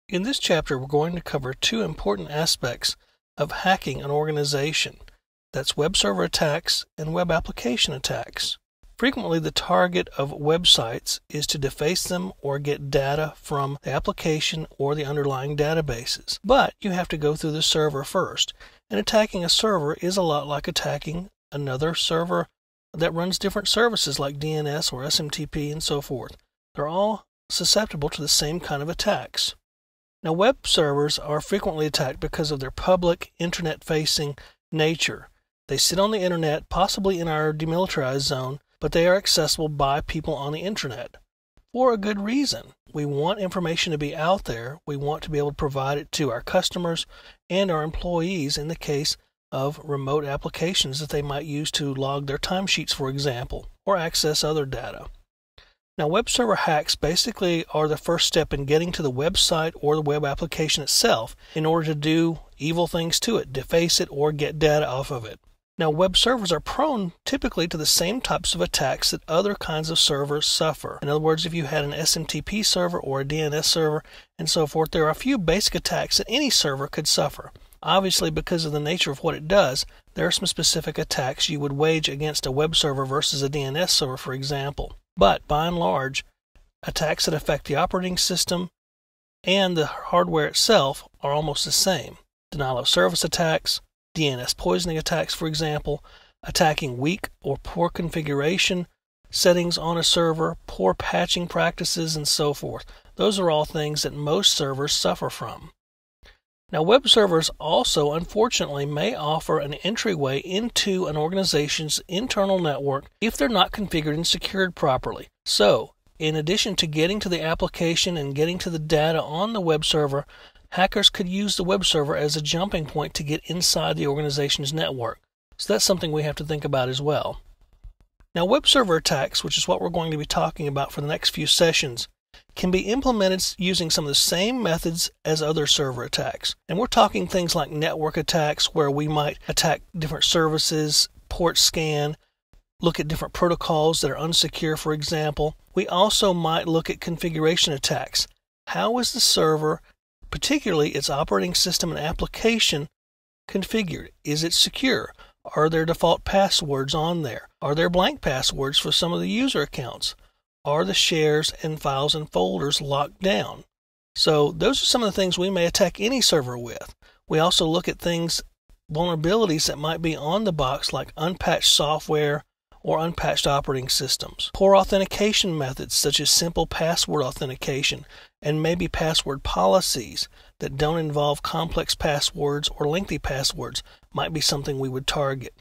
In this chapter, we're going to cover two important aspects of hacking an organization. That's web server attacks and web application attacks. Frequently, the target of websites is to deface them or get data from the application or the underlying databases. But you have to go through the server first. And attacking a server is a lot like attacking another server that runs different services like DNS or SMTP and so forth. They're all susceptible to the same kind of attacks. Now, web servers are frequently attacked because of their public, internet-facing nature. They sit on the internet, possibly in our demilitarized zone, but they are accessible by people on the internet for a good reason. We want information to be out there. We want to be able to provide it to our customers and our employees in the case of remote applications that they might use to log their timesheets, for example, or access other data. Now, web server hacks basically are the first step in getting to the website or the web application itself in order to do evil things to it, deface it, or get data off of it. Now, web servers are prone typically to the same types of attacks that other kinds of servers suffer. In other words, if you had an SMTP server or a DNS server and so forth, there are a few basic attacks that any server could suffer. Obviously, because of the nature of what it does, there are some specific attacks you would wage against a web server versus a DNS server, for example. But, by and large, attacks that affect the operating system and the hardware itself are almost the same. Denial of service attacks, DNS poisoning attacks, for example, attacking weak or poor configuration settings on a server, poor patching practices, and so forth. Those are all things that most servers suffer from. Now, web servers also, unfortunately, may offer an entryway into an organization's internal network if they're not configured and secured properly. So, in addition to getting to the application and getting to the data on the web server, hackers could use the web server as a jumping point to get inside the organization's network. So that's something we have to think about as well. Now, web server attacks, which is what we're going to be talking about for the next few sessions, can be implemented using some of the same methods as other server attacks. And we're talking things like network attacks, where we might attack different services, port scan, look at different protocols that are unsecure, for example. We also might look at configuration attacks. How is the server, particularly its operating system and application, configured? Is it secure? Are there default passwords on there? Are there blank passwords for some of the user accounts? Are the shares and files and folders locked down? So those are some of the things we may attack any server with. We also look at things, vulnerabilities that might be on the box, like unpatched software or unpatched operating systems. Poor authentication methods such as simple password authentication and maybe password policies that don't involve complex passwords or lengthy passwords might be something we would target.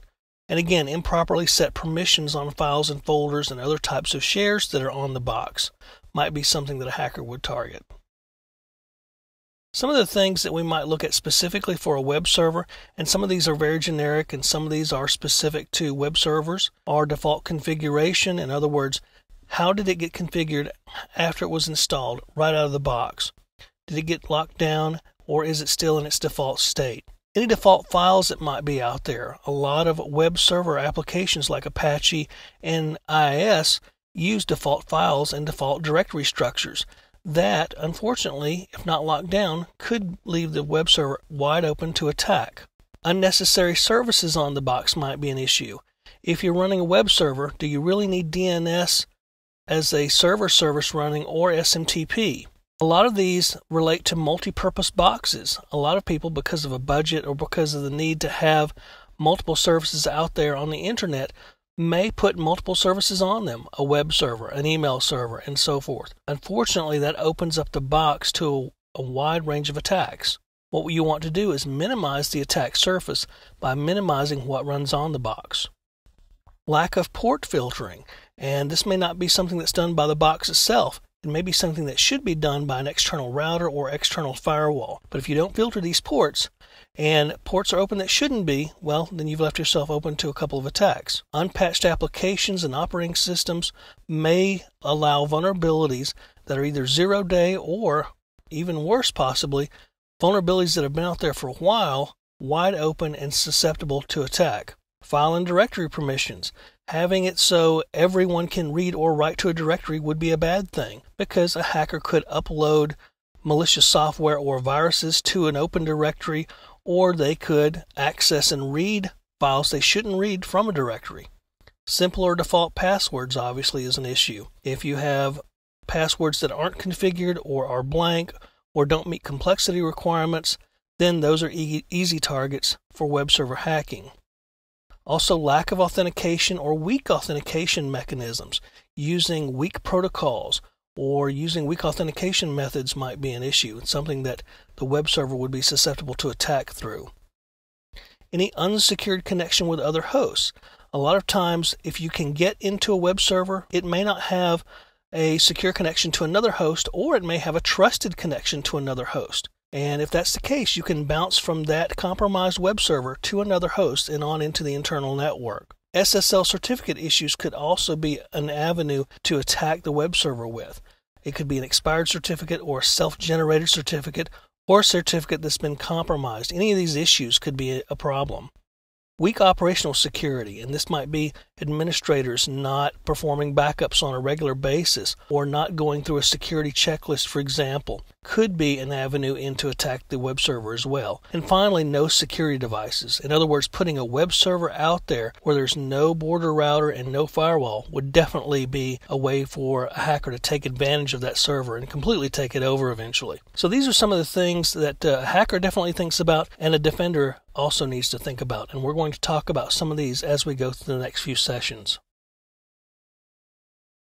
And again, improperly set permissions on files and folders and other types of shares that are on the box might be something that a hacker would target. Some of the things that we might look at specifically for a web server, and some of these are very generic and some of these are specific to web servers, are default configuration. In other words, how did it get configured after it was installed right out of the box? Did it get locked down, or is it still in its default state? Any default files that might be out there. A lot of web server applications like Apache and IIS use default files and default directory structures. That, unfortunately, if not locked down, could leave the web server wide open to attack. Unnecessary services on the box might be an issue. If you're running a web server, do you really need DNS as a server service running, or SMTP? A lot of these relate to multi-purpose boxes. A lot of people, because of a budget or because of the need to have multiple services out there on the internet, may put multiple services on them, a web server, an email server, and so forth. Unfortunately, that opens up the box to a wide range of attacks. What you want to do is minimize the attack surface by minimizing what runs on the box. Lack of port filtering, and this may not be something that's done by the box itself. It may be something that should be done by an external router or external firewall. But if you don't filter these ports, and ports are open that shouldn't be, well, then you've left yourself open to a couple of attacks. Unpatched applications and operating systems may allow vulnerabilities that are either zero-day or, even worse possibly, vulnerabilities that have been out there for a while, wide open and susceptible to attack. File and directory permissions. Having it so everyone can read or write to a directory would be a bad thing, because a hacker could upload malicious software or viruses to an open directory, or they could access and read files they shouldn't read from a directory. Simple or default passwords obviously is an issue. If you have passwords that aren't configured or are blank or don't meet complexity requirements, then those are easy targets for web server hacking. Also, lack of authentication or weak authentication mechanisms. Using weak protocols or using weak authentication methods might be an issue. It's something that the web server would be susceptible to attack through. Any unsecured connection with other hosts. A lot of times, if you can get into a web server, it may not have a secure connection to another host, or it may have a trusted connection to another host. And if that's the case, you can bounce from that compromised web server to another host and on into the internal network. SSL certificate issues could also be an avenue to attack the web server with. It could be an expired certificate or a self-generated certificate or a certificate that's been compromised. Any of these issues could be a problem. Weak operational security, and this might be administrators not performing backups on a regular basis or not going through a security checklist, for example, could be an avenue to attack the web server as well. And finally, no security devices. In other words, putting a web server out there where there's no border router and no firewall would definitely be a way for a hacker to take advantage of that server and completely take it over eventually. So these are some of the things that a hacker definitely thinks about and a defender also needs to think about. And we're going to talk about some of these as we go through the next few sessions.